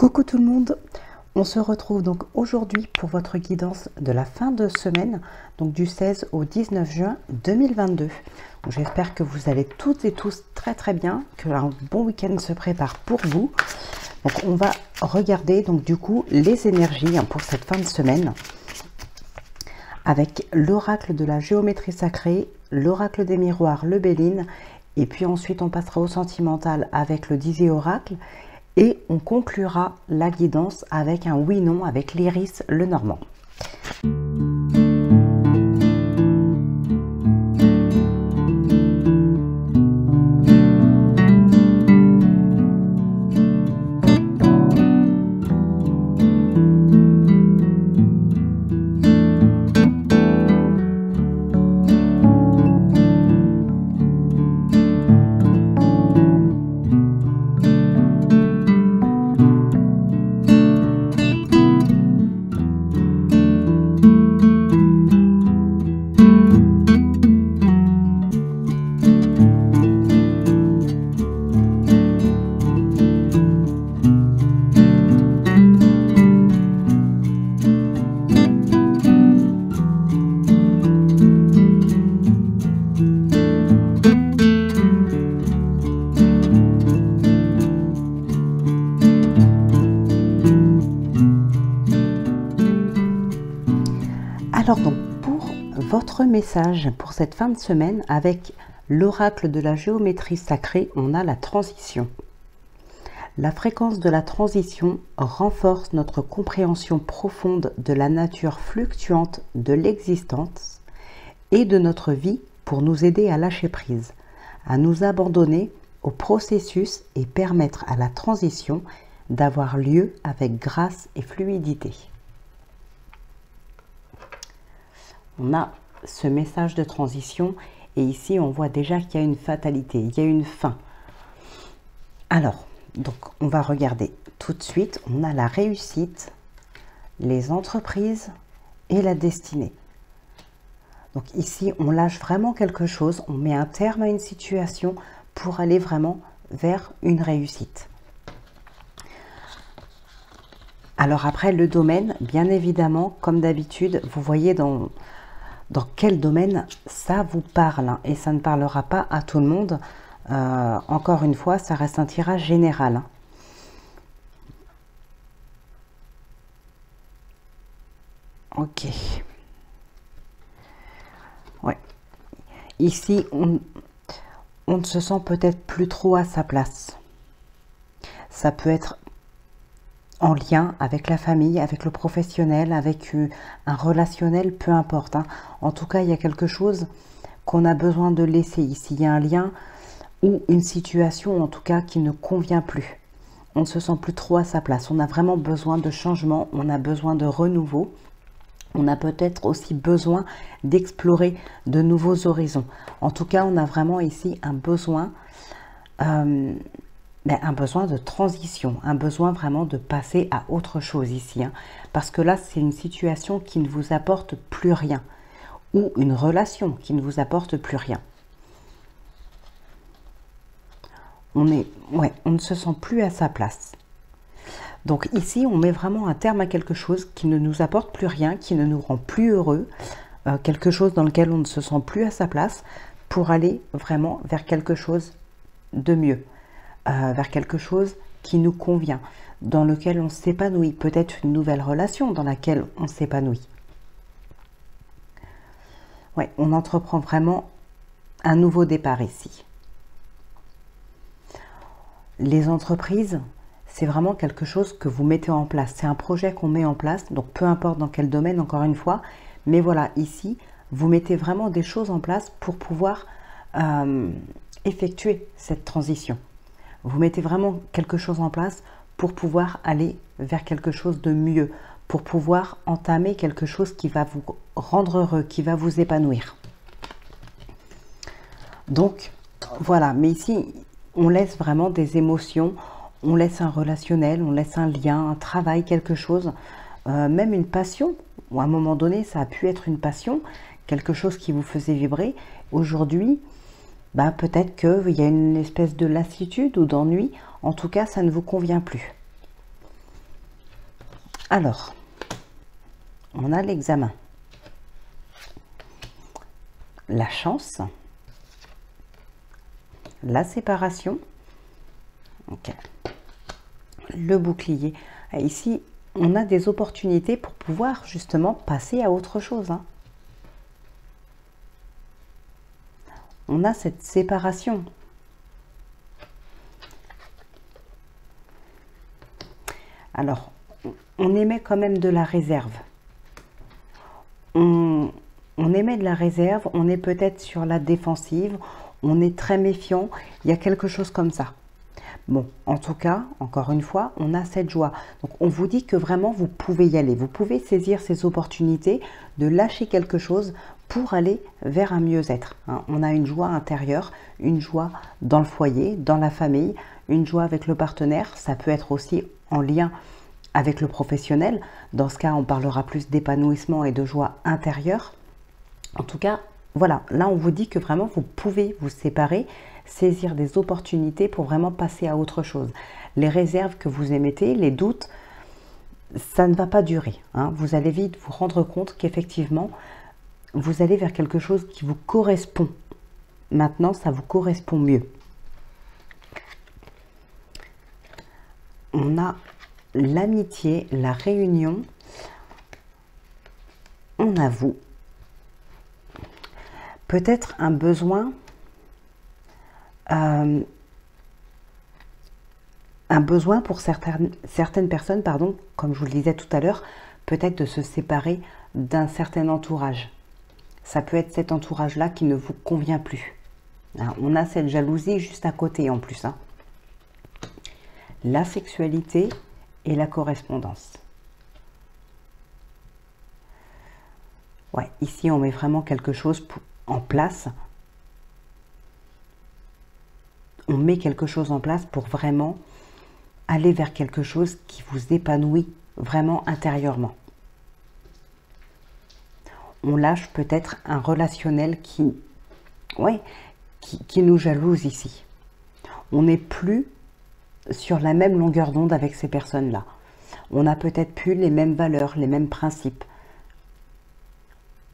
Coucou tout le monde, on se retrouve donc aujourd'hui pour votre guidance de la fin de semaine, donc du 16 au 19 juin 2022. J'espère que vous allez toutes et tous très bien, que un bon week-end se prépare pour vous. Donc on va regarder donc du coup les énergies pour cette fin de semaine avec l'oracle de la géométrie sacrée, l'oracle des miroirs, le Béline, et puis ensuite on passera au sentimental avec le Dizzy oracle. Et on conclura la guidance avec un oui-non avec l'Iris le Normand. Alors donc pour votre message pour cette fin de semaine avec l'oracle de la géométrie sacrée, on a la transition. La fréquence de la transition renforce notre compréhension profonde de la nature fluctuante de l'existence et de notre vie pour nous aider à lâcher prise, à nous abandonner au processus et permettre à la transition d'avoir lieu avec grâce et fluidité. On a ce message de transition et ici on voit déjà qu'il y a une fatalité, il y a une fin. Alors, donc on va regarder tout de suite, on a la réussite, les entreprises et la destinée. Donc ici on lâche vraiment quelque chose, on met un terme à une situation pour aller vraiment vers une réussite. Alors après le domaine, bien évidemment, comme d'habitude, vous voyez dans quel domaine ça vous parle, et ça ne parlera pas à tout le monde. Encore une fois, ça reste un tirage général. Ok. Ouais. Ici, on ne se sent peut-être plus trop à sa place. Ça peut être en lien avec la famille, avec le professionnel, avec un relationnel, peu importe. En tout cas, il y a quelque chose qu'on a besoin de laisser ici. Il y a un lien ou une situation, en tout cas, qui ne convient plus. On ne se sent plus trop à sa place. On a vraiment besoin de changement, on a besoin de renouveau. On a peut-être aussi besoin d'explorer de nouveaux horizons. En tout cas, on a vraiment ici un besoin de transition, un besoin vraiment de passer à autre chose ici. Parce que là, c'est une situation qui ne vous apporte plus rien. Ou une relation qui ne vous apporte plus rien. On ne se sent plus à sa place. Donc ici, on met vraiment un terme à quelque chose qui ne nous apporte plus rien, qui ne nous rend plus heureux, quelque chose dans lequel on ne se sent plus à sa place, pour aller vraiment vers quelque chose de mieux. Vers quelque chose qui nous convient, dans lequel on s'épanouit, peut-être une nouvelle relation dans laquelle on s'épanouit. Ouais, on entreprend vraiment un nouveau départ ici. Les entreprises, c'est vraiment quelque chose que vous mettez en place. C'est un projet qu'on met en place, donc peu importe dans quel domaine, encore une fois. Mais voilà, ici, vous mettez vraiment des choses en place pour pouvoir effectuer cette transition. Vous mettez vraiment quelque chose en place pour pouvoir aller vers quelque chose de mieux, pour pouvoir entamer quelque chose qui va vous rendre heureux, qui va vous épanouir. Donc, voilà. Mais ici, on laisse vraiment des émotions, on laisse un relationnel, on laisse un lien, un travail, quelque chose, même une passion. Ou à un moment donné, ça a pu être une passion, quelque chose qui vous faisait vibrer. Aujourd'hui, peut-être qu'il y a une espèce de lassitude ou d'ennui. En tout cas, ça ne vous convient plus. Alors, on a l'examen, la chance, la séparation, okay, le bouclier. Ici, on a des opportunités pour pouvoir justement passer à autre chose. Hein. On a cette séparation. Alors, on émet quand même de la réserve. On émet de la réserve, on est peut-être sur la défensive, on est très méfiant, il y a quelque chose comme ça. Bon, en tout cas, encore une fois, on a cette joie. Donc, on vous dit que vraiment, vous pouvez y aller. Vous pouvez saisir ces opportunités de lâcher quelque chose pour aller vers un mieux-être. Hein. On a une joie intérieure, une joie dans le foyer, dans la famille, une joie avec le partenaire. Ça peut être aussi en lien avec le professionnel. Dans ce cas, on parlera plus d'épanouissement et de joie intérieure. En tout cas, voilà, là, on vous dit que vraiment, vous pouvez vous séparer, saisir des opportunités pour vraiment passer à autre chose. Les réserves que vous émettez, les doutes, ça ne va pas durer. Hein. Vous allez vite vous rendre compte qu'effectivement, vous allez vers quelque chose qui vous correspond. Maintenant, ça vous correspond mieux. On a l'amitié, la réunion. On a vous. Peut-être un besoin, pour certaines personnes, pardon, comme je vous le disais tout à l'heure, peut-être de se séparer d'un certain entourage. Ça peut être cet entourage-là qui ne vous convient plus. Hein, on a cette jalousie juste à côté en plus. Hein. La sexualité et la correspondance. Ouais, ici on met vraiment quelque chose en place. On met quelque chose en place pour vraiment aller vers quelque chose qui vous épanouit vraiment intérieurement. On lâche peut-être un relationnel qui nous jalouse ici. On n'est plus sur la même longueur d'onde avec ces personnes-là. On n'a peut-être plus les mêmes valeurs, les mêmes principes.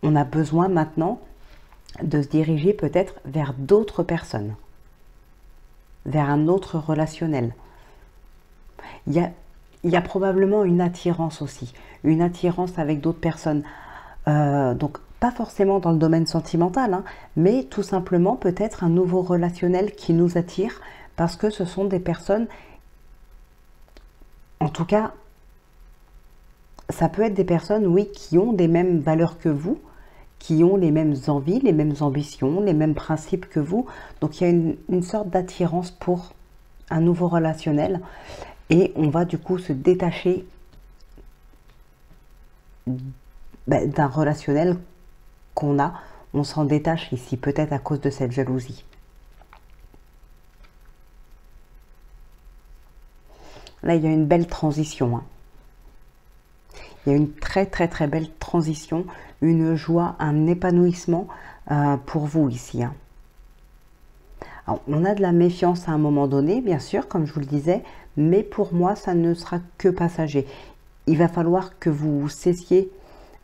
On a besoin maintenant de se diriger peut-être vers d'autres personnes, vers un autre relationnel. Il y a probablement une attirance aussi, une attirance avec d'autres personnes. Donc, pas forcément dans le domaine sentimental, hein, mais tout simplement peut-être un nouveau relationnel qui nous attire parce que ce sont des personnes, en tout cas, ça peut être des personnes, oui, qui ont des mêmes valeurs que vous, qui ont les mêmes envies, les mêmes ambitions, les mêmes principes que vous. Donc, il y a une sorte d'attirance pour un nouveau relationnel et on va du coup se détacher d'un relationnel qu'on a. On s'en détache ici, peut-être à cause de cette jalousie. Là, il y a une belle transition. Hein. Il y a une très belle transition, une joie, un épanouissement pour vous ici. Hein. Alors, on a de la méfiance à un moment donné, bien sûr, comme je vous le disais, mais pour moi, ça ne sera que passager. Il va falloir que vous cessiez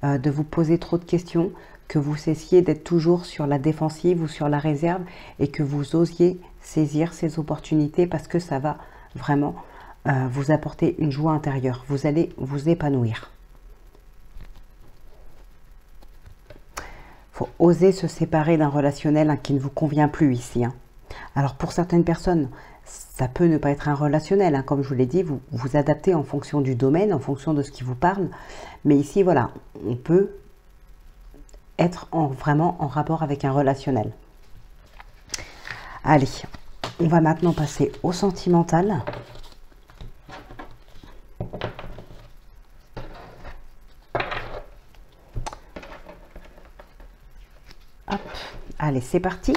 de vous poser trop de questions, que vous cessiez d'être toujours sur la défensive ou sur la réserve et que vous osiez saisir ces opportunités parce que ça va vraiment vous apporter une joie intérieure. Vous allez vous épanouir. Il faut oser se séparer d'un relationnel qui ne vous convient plus ici. Hein. Alors pour certaines personnes, ça peut ne pas être un relationnel. Hein. Comme je vous l'ai dit, vous vous adaptez en fonction du domaine, en fonction de ce qui vous parle. Mais ici, voilà, on peut être vraiment en rapport avec un relationnel. Allez, on va maintenant passer au sentimental. Hop. Allez, c'est parti.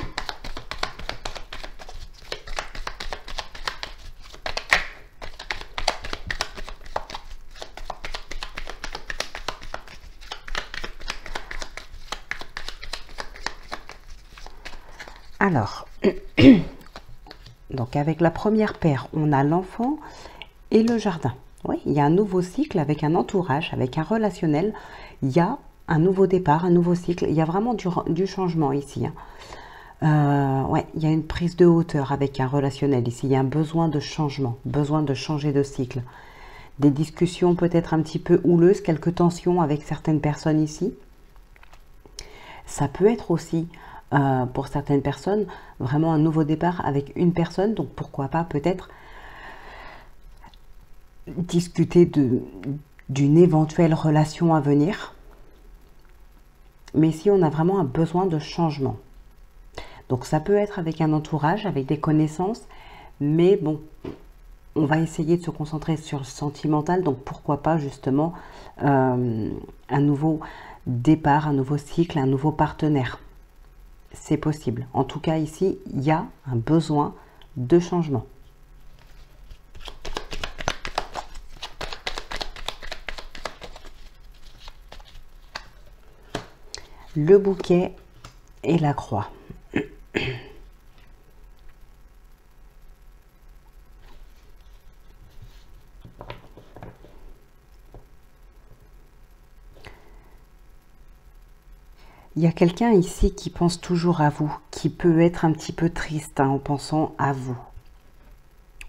Alors, donc avec la première paire, on a l'enfant et le jardin. Oui, il y a un nouveau cycle avec un entourage, avec un relationnel. Il y a un nouveau départ, un nouveau cycle. Il y a vraiment du changement ici, hein. Ouais, il y a une prise de hauteur avec un relationnel ici. Il y a un besoin de changement, besoin de changer de cycle. Des discussions peut-être un petit peu houleuses, quelques tensions avec certaines personnes ici. Ça peut être aussi, pour certaines personnes, vraiment un nouveau départ avec une personne. Donc pourquoi pas peut-être discuter d'une éventuelle relation à venir. Mais ici, on a vraiment un besoin de changement. Donc ça peut être avec un entourage, avec des connaissances, mais bon, on va essayer de se concentrer sur le sentimental, donc pourquoi pas justement un nouveau départ, un nouveau cycle, un nouveau partenaire. C'est possible. En tout cas ici, il y a un besoin de changement. Le bouquet et la croix. Il y a quelqu'un ici qui pense toujours à vous, qui peut être un petit peu triste en pensant à vous.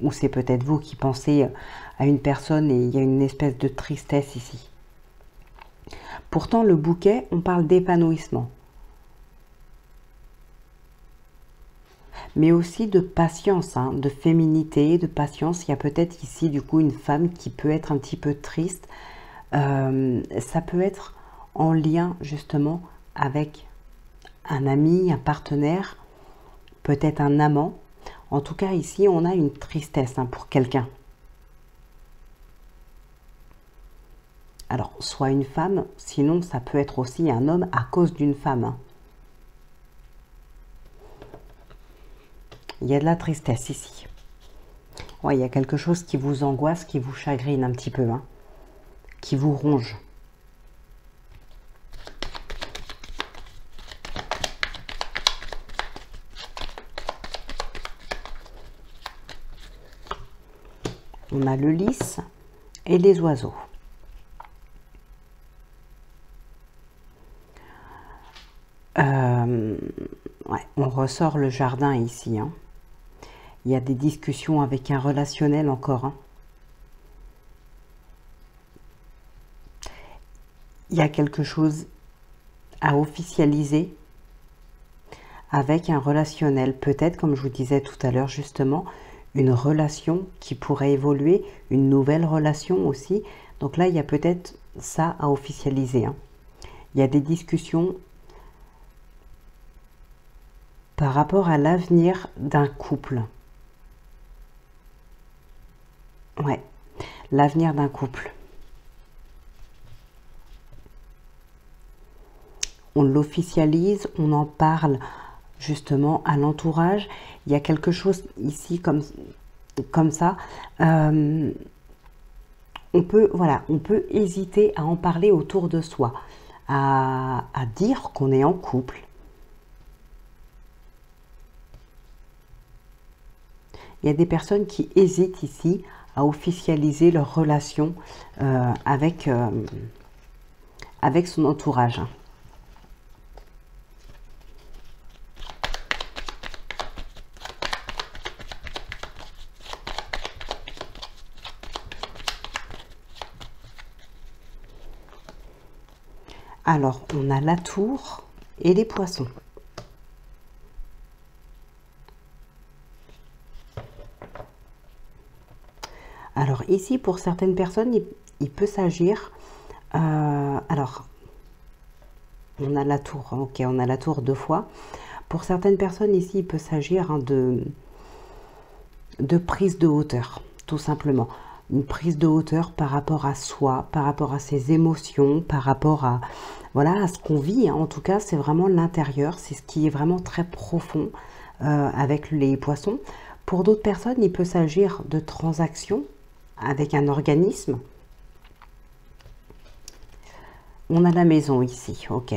Ou c'est peut-être vous qui pensez à une personne et il y a une espèce de tristesse ici. Pourtant, le bouquet, on parle d'épanouissement. Mais aussi de patience, hein, de féminité, de patience. Il y a peut-être ici, du coup, une femme qui peut être un petit peu triste. Ça peut être en lien, justement, avec un ami, un partenaire, peut-être un amant. En tout cas, ici, on a une tristesse, hein, pour quelqu'un. Alors, soit une femme, sinon ça peut être aussi un homme à cause d'une femme, hein. Il y a de la tristesse ici. Ouais, il y a quelque chose qui vous angoisse, qui vous chagrine un petit peu, hein, qui vous ronge. On a le lys et les oiseaux. Ouais, on ressort le jardin ici, hein. Il y a des discussions avec un relationnel encore, hein. Il y a quelque chose à officialiser avec un relationnel. Peut-être, comme je vous disais tout à l'heure, justement, une relation qui pourrait évoluer, une nouvelle relation aussi. Donc là, il y a peut-être ça à officialiser, hein. Il y a des discussions par rapport à l'avenir d'un couple. Ouais, l'avenir d'un couple. On l'officialise, on en parle justement à l'entourage. Il y a quelque chose ici comme ça. On peut, voilà, on peut hésiter à en parler autour de soi, à dire qu'on est en couple. Il y a des personnes qui hésitent ici à officialiser leur relation avec son entourage. Alors, on a la tour et les poissons. Alors ici, pour certaines personnes, il peut s'agir... alors, on a la tour, ok, on a la tour 2 fois. Pour certaines personnes ici, il peut s'agir, hein, de prise de hauteur, tout simplement. Une prise de hauteur par rapport à soi, par rapport à ses émotions, par rapport à, voilà, à ce qu'on vit, hein. En tout cas, c'est vraiment l'intérieur, c'est ce qui est vraiment très profond avec les poissons. Pour d'autres personnes, il peut s'agir de transactions avec un organisme. On a la maison ici, ok.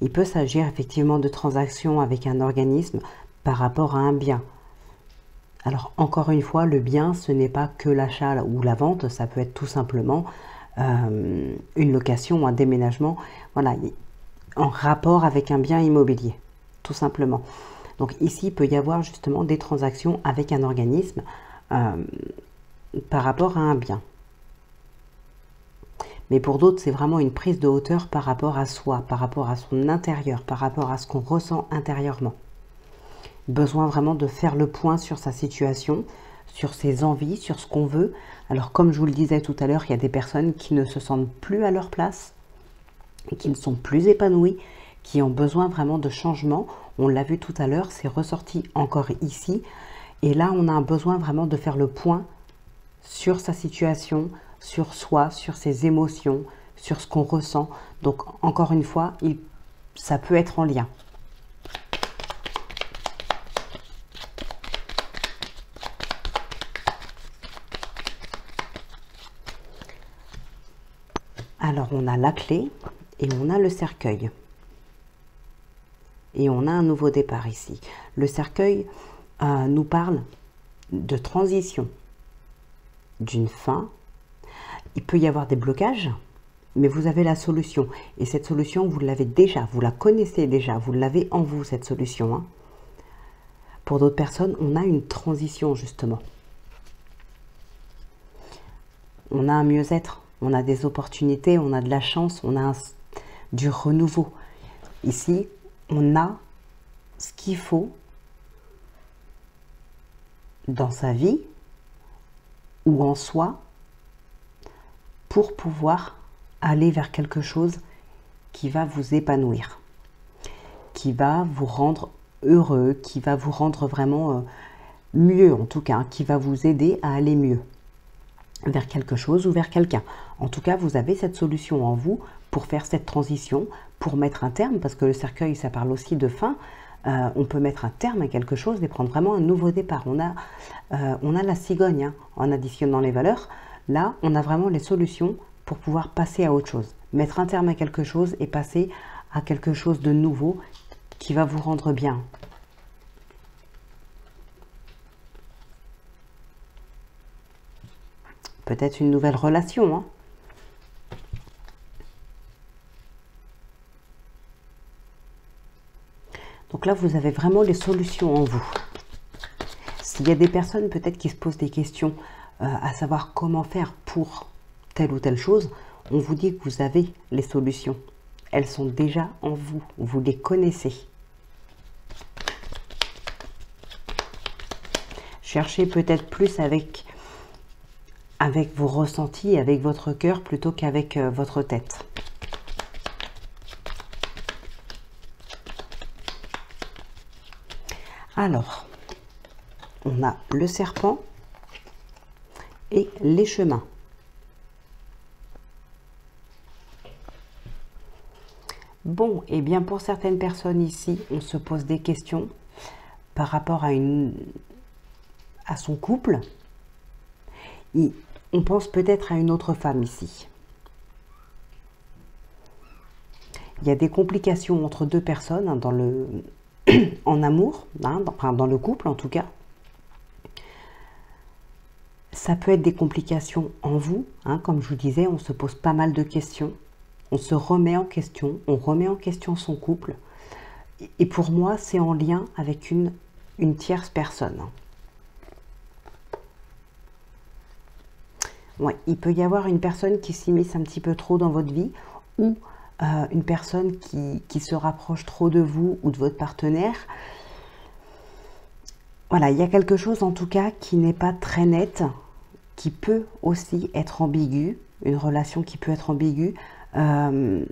Il peut s'agir effectivement de transactions avec un organisme par rapport à un bien. Alors encore une fois, le bien, ce n'est pas que l'achat ou la vente, ça peut être tout simplement une location ou un déménagement, voilà, en rapport avec un bien immobilier, tout simplement. Donc ici, il peut y avoir justement des transactions avec un organisme par rapport à un bien. Mais pour d'autres, c'est vraiment une prise de hauteur par rapport à soi, par rapport à son intérieur, par rapport à ce qu'on ressent intérieurement. Besoin vraiment de faire le point sur sa situation, sur ses envies, sur ce qu'on veut. Alors comme je vous le disais tout à l'heure, il y a des personnes qui ne se sentent plus à leur place, qui ne sont plus épanouies, qui ont besoin vraiment de changement. On l'a vu tout à l'heure, c'est ressorti encore ici. Et là, on a un besoin vraiment de faire le point sur sa situation, sur soi, sur ses émotions, sur ce qu'on ressent. Donc encore une fois, ça peut être en lien. Alors on a la clé et on a le cercueil. Et on a un nouveau départ ici. Le cercueil nous parle de transition, d'une fin. Il peut y avoir des blocages, mais vous avez la solution. Et cette solution, vous l'avez déjà, vous la connaissez déjà, vous l'avez en vous, cette solution. Hein. Pour d'autres personnes, on a une transition, justement. On a un mieux-être, on a des opportunités, on a de la chance, on a du renouveau. Ici, on a ce qu'il faut dans sa vie ou en soi pour pouvoir aller vers quelque chose qui va vous épanouir, qui va vous rendre heureux, qui va vous rendre vraiment mieux en tout cas, hein, qui va vous aider à aller mieux vers quelque chose ou vers quelqu'un. En tout cas, vous avez cette solution en vous pour faire cette transition, pour mettre un terme, parce que le cercueil, ça parle aussi de fin. On peut mettre un terme à quelque chose et prendre vraiment un nouveau départ. On a la cigogne, hein, en additionnant les valeurs. Là, on a vraiment les solutions pour pouvoir passer à autre chose. Mettre un terme à quelque chose et passer à quelque chose de nouveau qui va vous rendre bien. Peut-être une nouvelle relation. Hein. Donc là, vous avez vraiment les solutions en vous. S'il y a des personnes peut-être qui se posent des questions à savoir comment faire pour telle ou telle chose, on vous dit que vous avez les solutions. Elles sont déjà en vous. Vous les connaissez. Cherchez peut-être plus avec vos ressentis, avec votre cœur, plutôt qu'avec votre tête. Alors, on a le serpent et les chemins. Bon, et bien pour certaines personnes ici, on se pose des questions par rapport à son couple. On pense peut-être à une autre femme ici. Il y a des complications entre deux personnes hein, en amour, hein, dans le couple en tout cas. Ça peut être des complications en vous, hein, comme je vous disais, on se pose pas mal de questions. On se remet en question, on remet en question son couple. Et pour moi, c'est en lien avec une tierce personne. Ouais, il peut y avoir une personne qui s'immisce un petit peu trop dans votre vie ou une personne qui se rapproche trop de vous ou de votre partenaire. Voilà, il y a quelque chose en tout cas qui n'est pas très net, qui peut aussi être ambigu, une relation qui peut être ambiguë. Il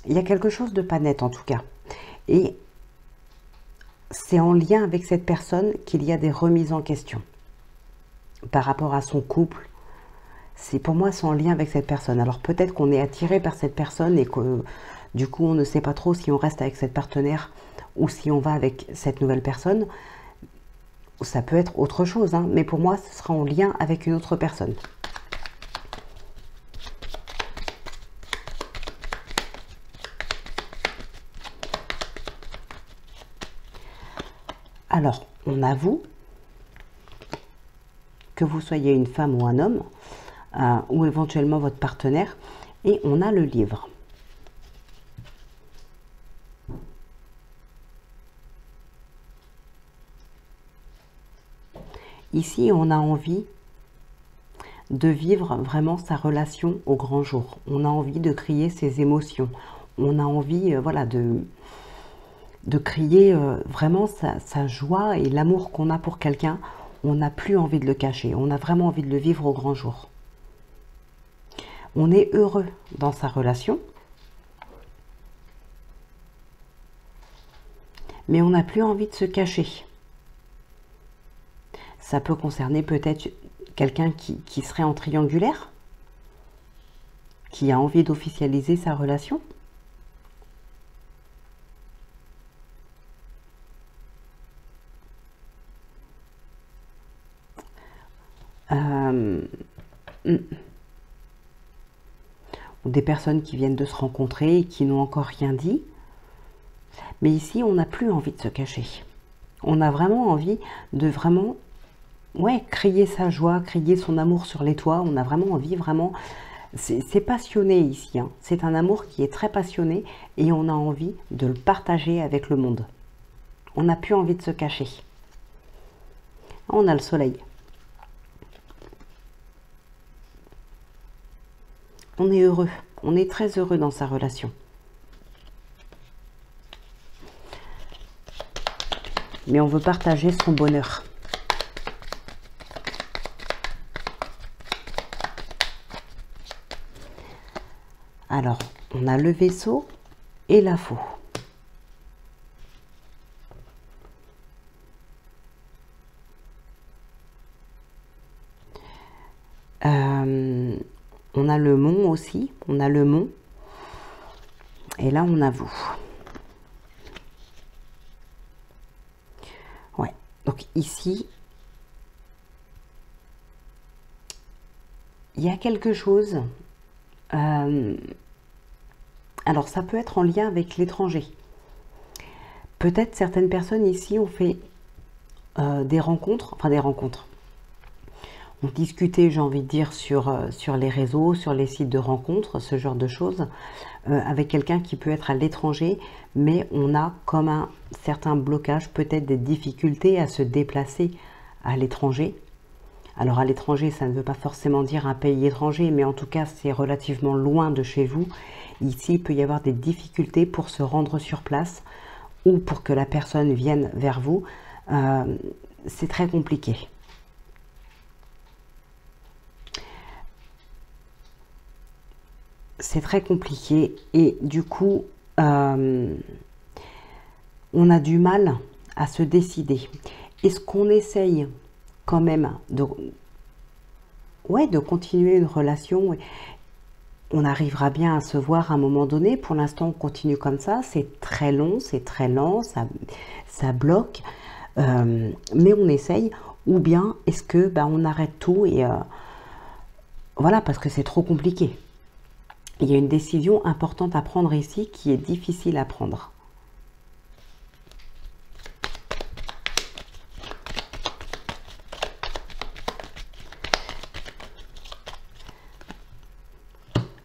y a quelque chose de pas net en tout cas. Et c'est en lien avec cette personne qu'il y a des remises en question par rapport à son couple. Pour moi, c'est en lien avec cette personne. Alors peut-être qu'on est attiré par cette personne et que du coup, on ne sait pas trop si on reste avec cette partenaire ou si on va avec cette nouvelle personne. Ça peut être autre chose, hein, mais pour moi, ce sera en lien avec une autre personne. Alors, on a vous que vous soyez une femme ou un homme, ou éventuellement votre partenaire. Et on a le livre. Ici, on a envie de vivre vraiment sa relation au grand jour. On a envie de crier ses émotions. On a envie, voilà, de crier vraiment sa joie et l'amour qu'on a pour quelqu'un. On n'a plus envie de le cacher. On a vraiment envie de le vivre au grand jour. On est heureux dans sa relation. Mais on n'a plus envie de se cacher. Ça peut concerner peut-être quelqu'un qui serait en triangulaire, qui a envie d'officialiser sa relation. Des personnes qui viennent de se rencontrer et qui n'ont encore rien dit. Mais ici, on n'a plus envie de se cacher. On a vraiment envie de vraiment... ouais, crier sa joie, crier son amour sur les toits. On a vraiment envie, vraiment... C'est passionné ici. Hein. C'est un amour qui est très passionné et on a envie de le partager avec le monde. On n'a plus envie de se cacher. On a le soleil. On est heureux. On est très heureux dans sa relation. Mais on veut partager son bonheur. Alors, on a le vaisseau et la faux. On a le mont aussi, on a le mont. Et là, on a vous. Ouais, donc ici, il y a quelque chose... alors, ça peut être en lien avec l'étranger. Peut-être certaines personnes ici ont fait des rencontres, ont discuté, j'ai envie de dire, sur les réseaux, sur les sites de rencontres, ce genre de choses, avec quelqu'un qui peut être à l'étranger, mais on a comme un certain blocage, peut-être des difficultés à se déplacer à l'étranger. Alors à l'étranger, ça ne veut pas forcément dire un pays étranger, mais en tout cas, c'est relativement loin de chez vous. Ici, il peut y avoir des difficultés pour se rendre sur place ou pour que la personne vienne vers vous. C'est très compliqué. C'est très compliqué et du coup, on a du mal à se décider. Est-ce qu'on essaye quand même de continuer une relation? On arrivera bien à se voir à un moment donné. Pour l'instant, on continue comme ça. C'est très long, c'est très lent, ça bloque. Mais on essaye. Ou bien, est-ce que on arrête tout et voilà, parce que c'est trop compliqué. Il y a une décision importante à prendre ici qui est difficile à prendre.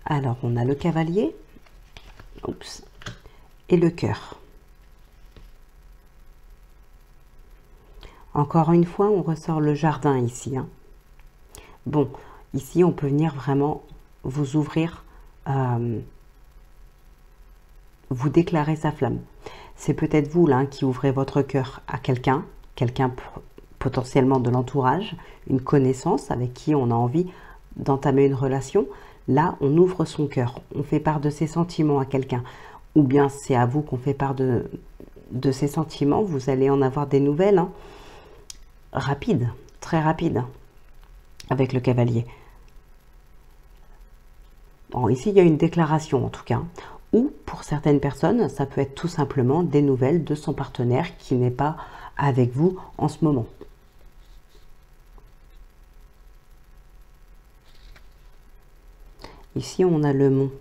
Alors, on a le cavalier, oups, et le cœur. Encore une fois, on ressort le jardin ici. Hein. Bon, ici, on peut venir vraiment vous ouvrir, vous déclarer sa flamme. C'est peut-être vous là qui ouvrez votre cœur à quelqu'un potentiellement de l'entourage, une connaissance avec qui on a envie d'entamer une relation. Là, on ouvre son cœur, on fait part de ses sentiments à quelqu'un. Ou bien c'est à vous qu'on fait part de ses sentiments. Vous allez en avoir des nouvelles, hein, rapides, très rapides, avec le cavalier. Bon, ici, il y a une déclaration en tout cas. Ou pour certaines personnes, ça peut être tout simplement des nouvelles de son partenaire qui n'est pas avec vous en ce moment. Ici, on a le mont.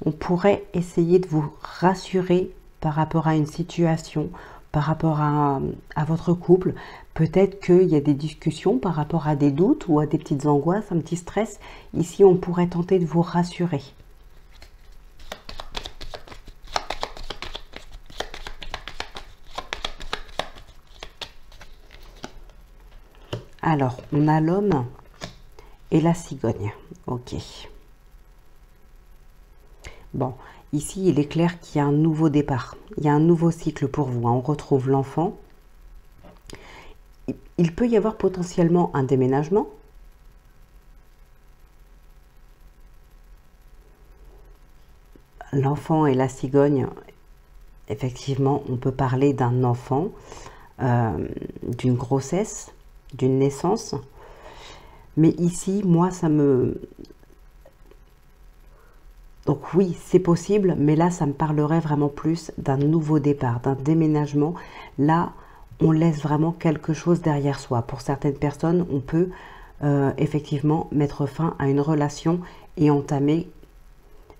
On pourrait essayer de vous rassurer par rapport à une situation par rapport à votre couple. Peut-être qu'il y a des discussions par rapport à des doutes ou à des petites angoisses, un petit stress. Ici, on pourrait tenter de vous rassurer. Alors, on a l'homme et la cigogne. Ok. Bon, ici, il est clair qu'il y a un nouveau départ. Il y a un nouveau cycle pour vous. On retrouve l'enfant. Il peut y avoir potentiellement un déménagement. L'enfant et la cigogne, effectivement, on peut parler d'un enfant, d'une grossesse, d'une naissance. Mais ici, moi, ça me... Donc oui, c'est possible, mais là, ça me parlerait vraiment plus d'un nouveau départ, d'un déménagement. Là, on laisse vraiment quelque chose derrière soi. Pour certaines personnes, on peut effectivement mettre fin à une relation et entamer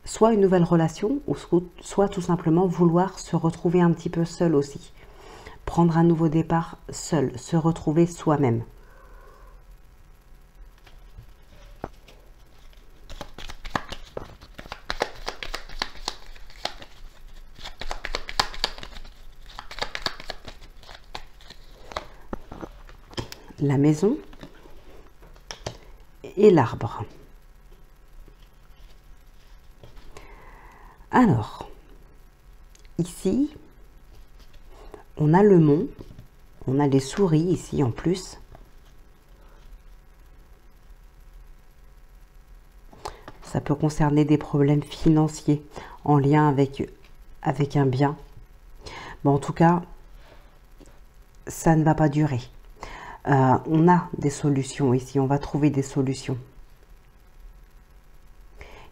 soit une nouvelle relation, ou soit tout simplement vouloir se retrouver un petit peu seul aussi. Prendre un nouveau départ seul, se retrouver soi-même. La maison et l'arbre. Alors, ici, on a le mont, on a les souris ici en plus. Ça peut concerner des problèmes financiers en lien avec un bien. Bon, en tout cas, ça ne va pas durer. On a des solutions ici, on va trouver des solutions.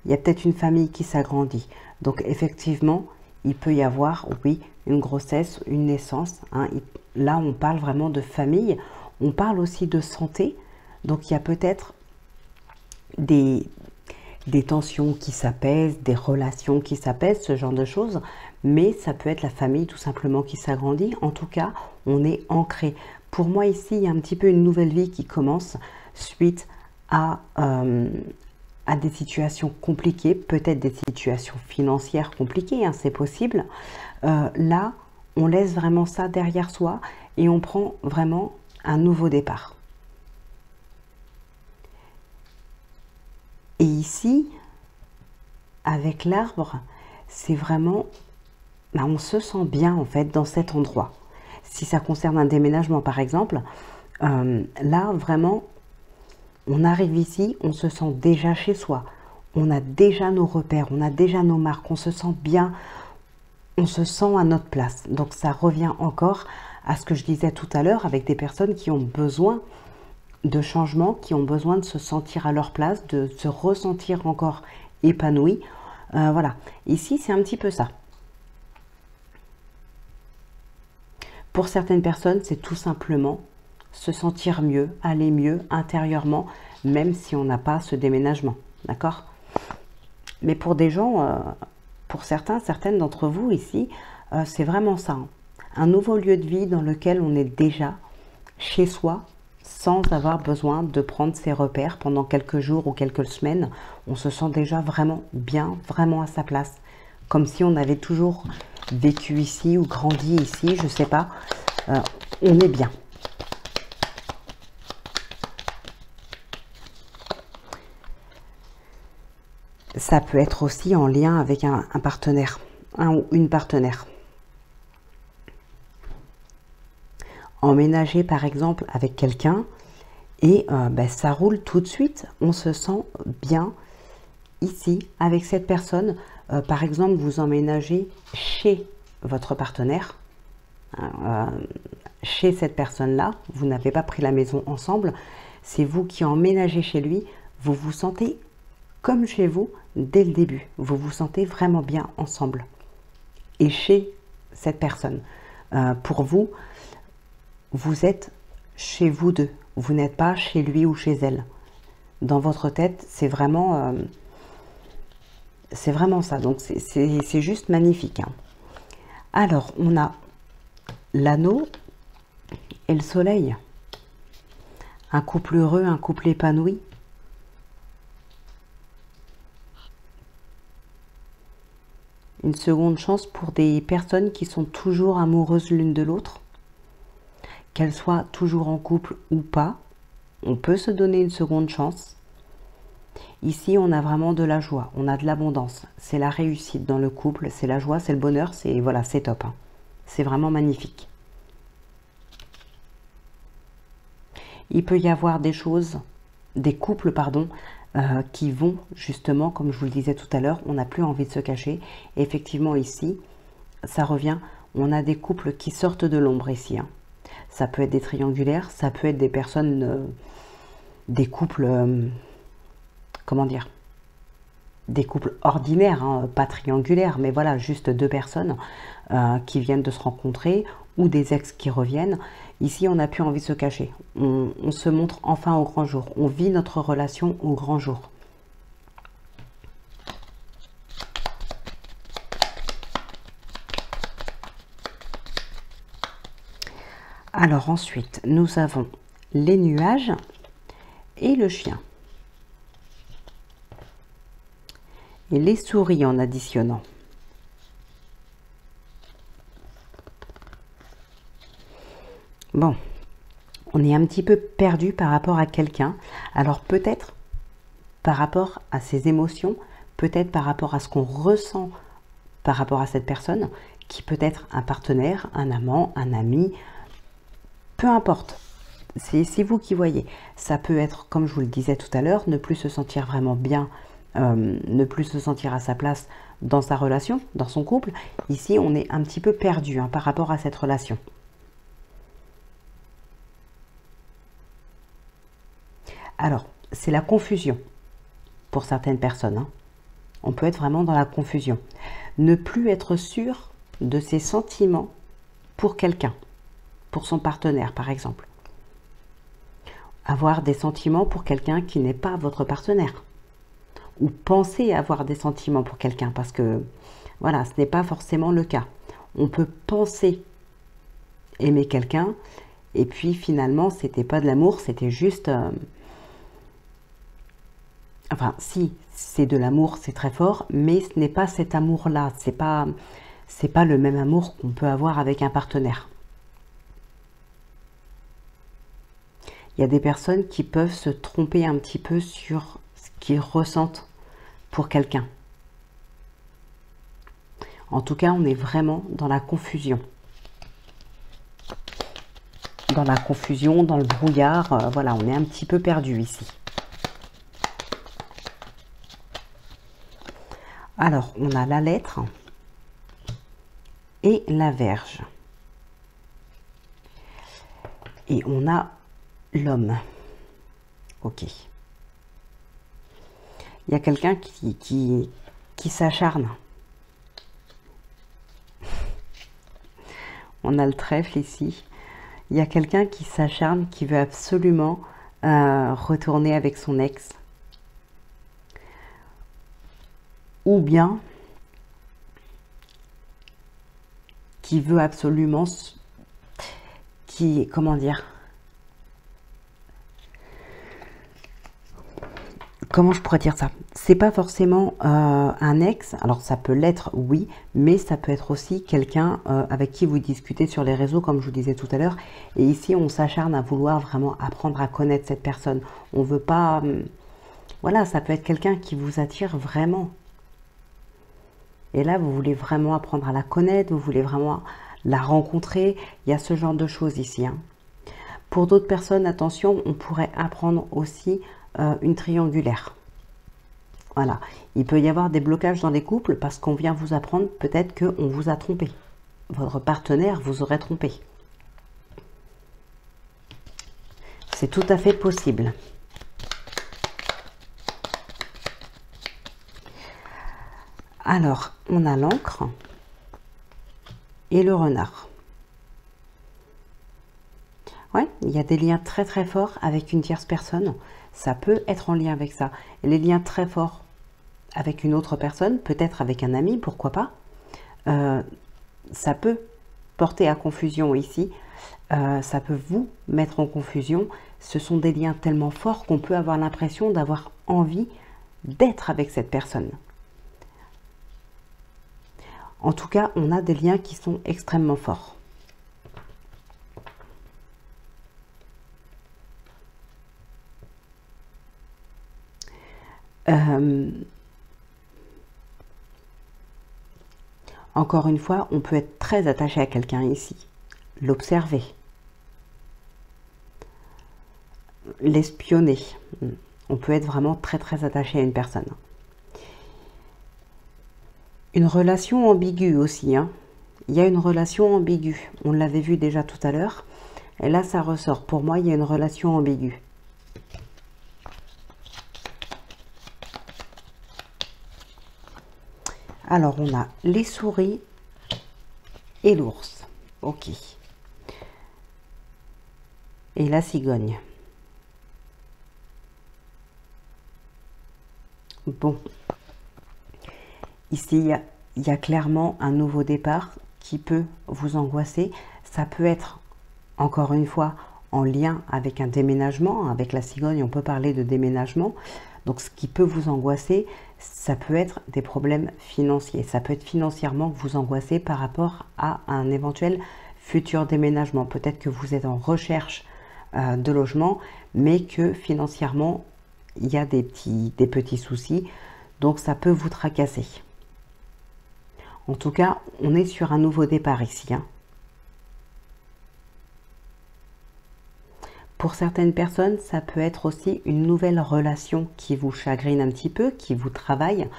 Il y a peut-être une famille qui s'agrandit. Donc effectivement, il peut y avoir, oui, une grossesse, une naissance. Hein. Là, on parle vraiment de famille. On parle aussi de santé. Donc il y a peut-être des tensions qui s'apaisent, des relations qui s'apaisent, ce genre de choses. Mais ça peut être la famille tout simplement qui s'agrandit. En tout cas, on est ancré. Pour moi, ici, il y a un petit peu une nouvelle vie qui commence suite à des situations compliquées, peut-être des situations financières compliquées, hein, c'est possible. Là, on laisse vraiment ça derrière soi et on prend vraiment un nouveau départ. Et ici, avec l'arbre, c'est vraiment... on se sent bien en fait dans cet endroit. Si ça concerne un déménagement par exemple, là vraiment, on arrive ici, on se sent déjà chez soi. On a déjà nos repères, on a déjà nos marques, on se sent bien, on se sent à notre place. Donc ça revient encore à ce que je disais tout à l'heure avec des personnes qui ont besoin de changement, qui ont besoin de se sentir à leur place, de se ressentir encore épanoui. Voilà, ici c'est un petit peu ça. Pour certaines personnes, c'est tout simplement se sentir mieux, aller mieux intérieurement, même si on n'a pas ce déménagement, d'accord? Mais pour des gens, pour certaines d'entre vous ici, c'est vraiment ça. Hein. Un nouveau lieu de vie dans lequel on est déjà chez soi, sans avoir besoin de prendre ses repères pendant quelques jours ou quelques semaines. On se sent déjà vraiment bien, vraiment à sa place. Comme si on avait toujours vécu ici ou grandi ici, je ne sais pas. On est bien. Ça peut être aussi en lien avec un partenaire, un ou une partenaire. Emménager par exemple avec quelqu'un et ça roule tout de suite. On se sent bien ici avec cette personne. Par exemple, vous emménagez chez votre partenaire, chez cette personne-là. Vous n'avez pas pris la maison ensemble. C'est vous qui emménagez chez lui. Vous vous sentez comme chez vous dès le début. Vous vous sentez vraiment bien ensemble. Et chez cette personne, pour vous, vous êtes chez vous deux. Vous n'êtes pas chez lui ou chez elle. Dans votre tête, c'est vraiment ça. Donc, c'est juste magnifique. Hein. Alors, on a l'anneau et le soleil. Un couple heureux, un couple épanoui. Une seconde chance pour des personnes qui sont toujours amoureuses l'une de l'autre. Qu'elles soient toujours en couple ou pas, on peut se donner une seconde chance. Ici, on a vraiment de la joie, on a de l'abondance. C'est la réussite dans le couple, c'est la joie, c'est le bonheur, c'est voilà, c'est top. Hein. C'est vraiment magnifique. Il peut y avoir des choses, des couples, pardon, qui vont justement, comme je vous le disais tout à l'heure, on n'a plus envie de se cacher. Et effectivement, ici, ça revient, on a des couples qui sortent de l'ombre ici. Hein. Ça peut être des triangulaires, ça peut être des personnes, des couples, comment dire, des couples ordinaires, hein, pas triangulaires, mais voilà, juste deux personnes qui viennent de se rencontrer ou des ex qui reviennent. Ici, on n'a plus envie de se cacher. On se montre enfin au grand jour. On vit notre relation au grand jour. Alors ensuite, nous avons les nuages et le chien. Et les souris en additionnant. Bon, on est un petit peu perdu par rapport à quelqu'un. Alors peut-être par rapport à ses émotions, peut-être par rapport à ce qu'on ressent par rapport à cette personne, qui peut être un partenaire, un amant, un ami, peu importe. C'est vous qui voyez. Ça peut être, comme je vous le disais tout à l'heure, ne plus se sentir vraiment bien, ne plus se sentir à sa place dans sa relation, dans son couple. Ici, on est un petit peu perdu hein, par rapport à cette relation. Alors, c'est la confusion pour certaines personnes. Hein. On peut être vraiment dans la confusion. Ne plus être sûr de ses sentiments pour quelqu'un, pour son partenaire par exemple. Avoir des sentiments pour quelqu'un qui n'est pas votre partenaire. Ou penser avoir des sentiments pour quelqu'un parce que, voilà, ce n'est pas forcément le cas. On peut penser aimer quelqu'un et puis finalement, c'était pas de l'amour, c'était juste... Enfin, si, c'est de l'amour, c'est très fort, mais ce n'est pas cet amour-là. C'est pas le même amour qu'on peut avoir avec un partenaire. Il y a des personnes qui peuvent se tromper un petit peu sur ce qu'ils ressentent pour quelqu'un. En tout cas, on est vraiment dans la confusion. Dans la confusion, dans le brouillard, voilà, on est un petit peu perdu ici. Alors, on a la lettre et la Vierge. Et on a l'homme. Ok. Il y a quelqu'un qui s'acharne. On a le trèfle ici. Il y a quelqu'un qui s'acharne, qui veut absolument retourner avec son ex. Ou bien qui veut absolument, comment dire, comment je pourrais dire ça? C'est pas forcément un ex, alors ça peut l'être, oui, mais ça peut être aussi quelqu'un avec qui vous discutez sur les réseaux, comme je vous disais tout à l'heure. Et ici, on s'acharne à vouloir vraiment apprendre à connaître cette personne. On veut pas, voilà, ça peut être quelqu'un qui vous attire vraiment. Et là, vous voulez vraiment apprendre à la connaître, vous voulez vraiment la rencontrer. Il y a ce genre de choses ici. Hein. Pour d'autres personnes, attention, on pourrait apprendre aussi une triangulaire. Voilà. Il peut y avoir des blocages dans les couples parce qu'on vient vous apprendre peut-être qu'on vous a trompé. Votre partenaire vous aurait trompé. C'est tout à fait possible. Alors, on a l'encre et le renard. Ouais, il y a des liens très très forts avec une tierce personne. Ça peut être en lien avec ça. Et les liens très forts avec une autre personne, peut-être avec un ami, pourquoi pas. Ça peut porter à confusion ici. Ça peut vous mettre en confusion. Ce sont des liens tellement forts qu'on peut avoir l'impression d'avoir envie d'être avec cette personne. En tout cas, on a des liens qui sont extrêmement forts. Encore une fois, on peut être très attaché à quelqu'un ici, l'observer, l'espionner. On peut être vraiment très attaché à une personne. Une relation ambiguë aussi, hein. Il y a une relation ambiguë. On l'avait vu déjà tout à l'heure. Et là, ça ressort. Pour moi, il y a une relation ambiguë. Alors, on a les souris et l'ours. Ok. Et la cigogne. Bon. Ici, il y a clairement un nouveau départ qui peut vous angoisser. Ça peut être, encore une fois, en lien avec un déménagement. Avec la cigogne, on peut parler de déménagement. Donc, ce qui peut vous angoisser, ça peut être des problèmes financiers. Ça peut être financièrement que vous angoissez par rapport à un éventuel futur déménagement. Peut-être que vous êtes en recherche de logement, mais que financièrement, il y a des petits soucis. Donc, ça peut vous tracasser. En tout cas, on est sur un nouveau départ ici, hein. Pour certaines personnes, ça peut être aussi une nouvelle relation qui vous chagrine un petit peu, qui vous travaille,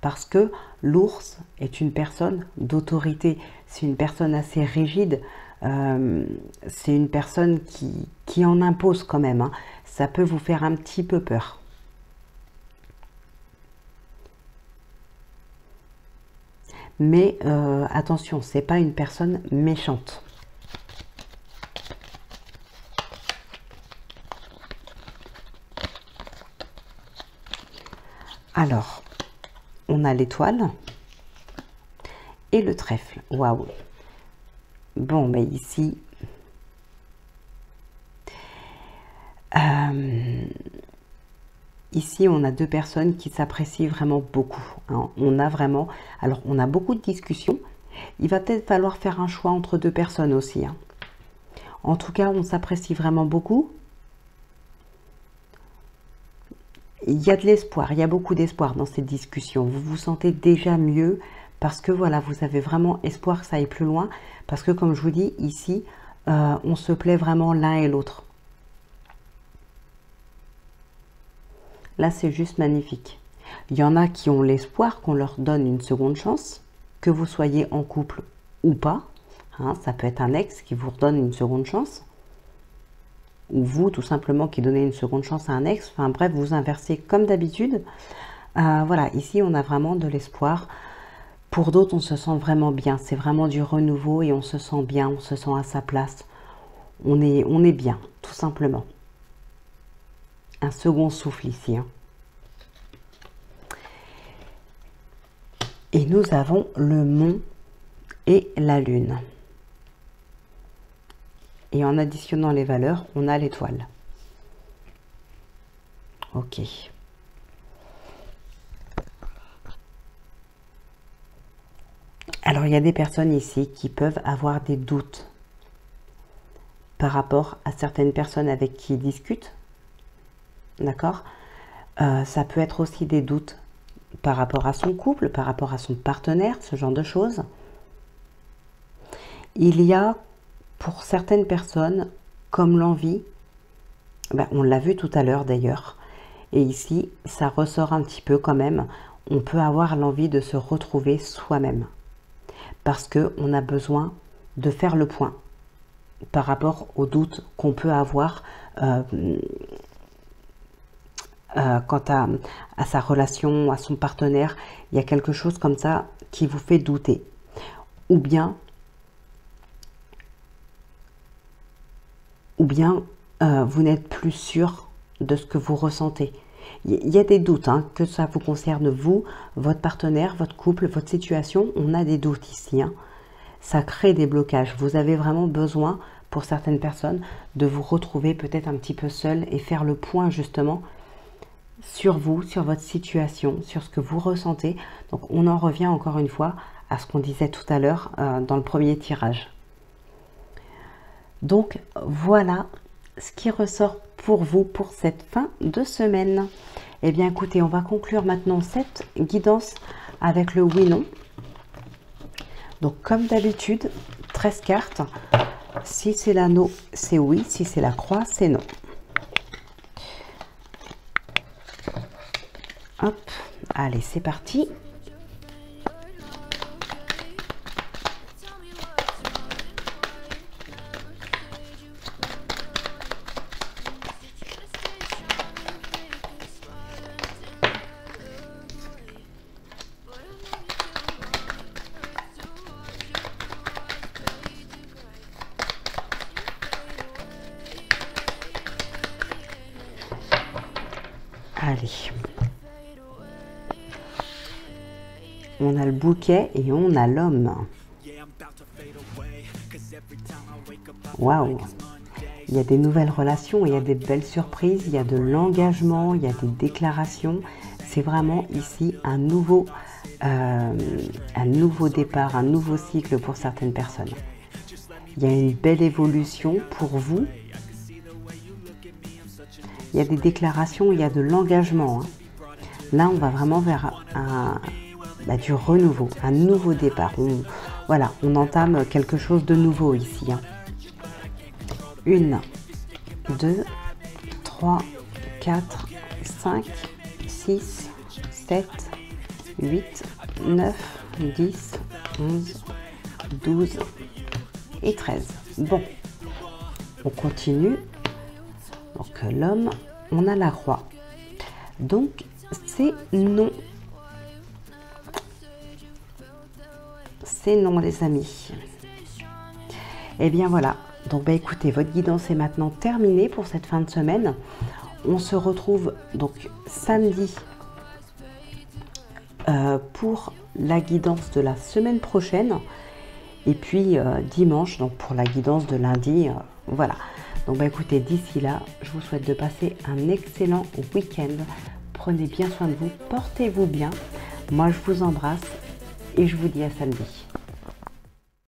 parce que l'ours est une personne d'autorité. C'est une personne assez rigide. C'est une personne qui en impose quand même, hein. Ça peut vous faire un petit peu peur. Mais attention, c'est pas une personne méchante. Alors, on a l'étoile et le trèfle. Waouh! Bon, mais ici, ici, on a deux personnes qui s'apprécient vraiment beaucoup, hein. On a vraiment, alors on a beaucoup de discussions. Il va peut-être falloir faire un choix entre deux personnes aussi, hein. En tout cas, on s'apprécie vraiment beaucoup. Il y a de l'espoir, il y a beaucoup d'espoir dans cette discussion. Vous vous sentez déjà mieux parce que voilà, vous avez vraiment espoir que ça aille plus loin. Parce que comme je vous dis, ici, on se plaît vraiment l'un et l'autre. Là, c'est juste magnifique. Il y en a qui ont l'espoir qu'on leur donne une seconde chance, que vous soyez en couple ou pas, hein, ça peut être un ex qui vous redonne une seconde chance. Ou vous, tout simplement, qui donnez une seconde chance à un ex. Enfin bref, vous inversez comme d'habitude. Voilà, ici, on a vraiment de l'espoir. Pour d'autres, on se sent vraiment bien. C'est vraiment du renouveau et on se sent bien, on se sent à sa place. On est bien, tout simplement. Un second souffle ici, hein. Et nous avons le mont et la lune. Et en additionnant les valeurs, on a l'étoile. Ok. Alors, il y a des personnes ici qui peuvent avoir des doutes par rapport à certaines personnes avec qui ils discutent. D'accord? Ça peut être aussi des doutes par rapport à son couple, par rapport à son partenaire, ce genre de choses. Il y a, pour certaines personnes, comme l'envie, on l'a vu tout à l'heure d'ailleurs, et ici, ça ressort un petit peu quand même, on peut avoir l'envie de se retrouver soi-même, parce qu'on a besoin de faire le point par rapport aux doutes qu'on peut avoir quant à sa relation, à son partenaire. Il y a quelque chose comme ça qui vous fait douter. Ou bien vous n'êtes plus sûr de ce que vous ressentez. Il y a des doutes, hein, que ça vous concerne vous, votre partenaire, votre couple, votre situation. On a des doutes ici, hein. ça crée des blocages. Vous avez vraiment besoin, pour certaines personnes, de vous retrouver peut-être un petit peu seul et faire le point justement sur vous, sur votre situation, sur ce que vous ressentez. Donc on en revient encore une fois à ce qu'on disait tout à l'heure dans le premier tirage. Donc voilà ce qui ressort pour vous pour cette fin de semaine. Eh bien écoutez, on va conclure maintenant cette guidance avec le oui-non. Donc comme d'habitude, 13 cartes. Si c'est l'anneau, c'est oui. Si c'est la croix, c'est non. Hop, allez, c'est parti. Allez. On a le bouquet et on a l'homme. Waouh! Il y a des nouvelles relations, il y a des belles surprises, il y a de l'engagement, il y a des déclarations. C'est vraiment ici un nouveau départ, un nouveau cycle pour certaines personnes. Il y a une belle évolution pour vous. Il y a des déclarations, il y a de l'engagement. Là, on va vraiment vers du renouveau, un nouveau départ. Voilà, on entame quelque chose de nouveau ici. 1, 2, 3, 4, 5, 6, 7, 8, 9, 10, 11, 12 et 13. Bon, on continue. Donc l'homme, on a la roi. Donc c'est non. C'est non les amis. Et bien voilà. Donc écoutez, votre guidance est maintenant terminée pour cette fin de semaine. On se retrouve donc samedi pour la guidance de la semaine prochaine. Et puis dimanche donc pour la guidance de lundi. Voilà. Donc écoutez, d'ici là, je vous souhaite de passer un excellent week-end. Prenez bien soin de vous, portez-vous bien. Moi, je vous embrasse et je vous dis à samedi.